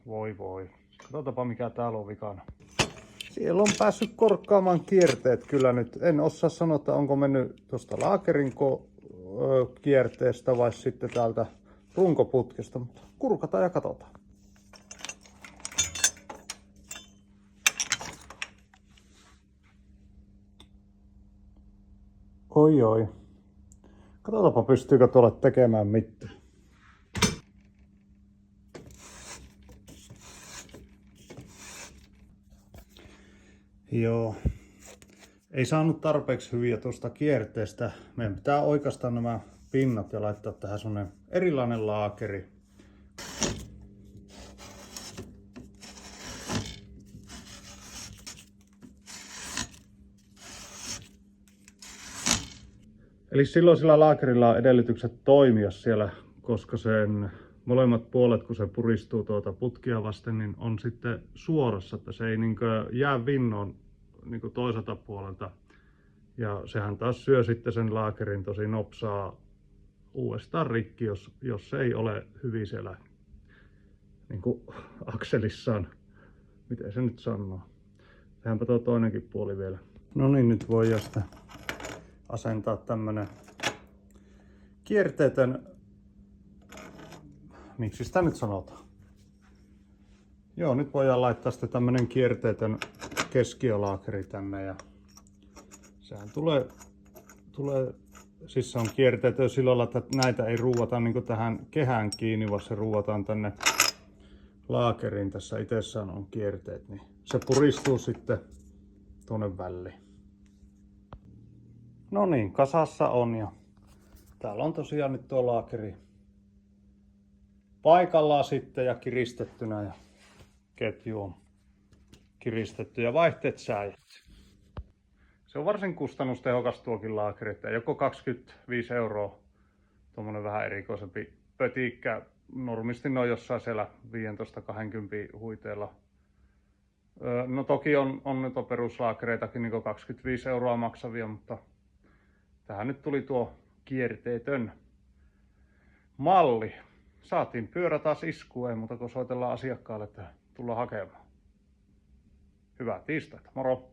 Voi voi. Katsotaanpa mikä täällä on vikana. Siellä on päässyt korkkaamaan kierteet kyllä nyt. En osaa sanoa, että onko mennyt tuosta laakerin kierteestä vai sitten täältä runkoputkesta, mutta kurkataan ja katsotaan. Oi oi. Katsotaanpa pystyykö tuolle tekemään mitään. Joo. Ei saanut tarpeeksi hyviä tuosta kierteestä. Meidän pitää oikaista nämä pinnat ja laittaa tähän semmonen erilainen laakeri. Eli silloin sillä laakerilla on edellytykset toimia siellä, koska sen molemmat puolet, kun se puristuu tuota putkia vasten, niin on sitten suorassa, että se ei jää vinnoon toiselta puolelta. Ja sehän taas syö sitten sen laakerin tosi nopsaa uudestaan rikki, jos se ei ole hyvin siellä akselissaan. Miten se nyt sanoo? Tehdäänpä tuo toinenkin puoli vielä. No niin, nyt voi sitten asentaa tämmönen kierteetön, miksi sitä nyt sanotaan? Joo, nyt voidaan laittaa sitten tämmönen kierteetön keskiölaakeri tänne ja sehän tulee, siis se on kierteetön sillä lailla, että näitä ei ruuvata tähän kehään kiinni, vaan se ruuvataan tänne laakeriin. Tässä itsessään on kierteet, niin se puristuu sitten tuonne väliin. No niin, kasassa on ja täällä on tosiaan nyt tuo laakeri paikallaan sitten ja kiristettynä ja ketju on kiristetty ja vaihteet säädetty. Se on varsin kustannustehokas tuokin laakeri, että joko 25 € tuommoinen vähän erikoisempi pötikkä. Normisti ne on jossain siellä 15-20 huiteella. No toki on nyt peruslaakereitakin 25 € maksavia, mutta tähän nyt tuli tuo kierteetön malli. Saatiin pyörä taas iskuun, ei muuta kuin soitellaan asiakkaalle, että tullaan hakemaan. Hyvää tiistaita, moro!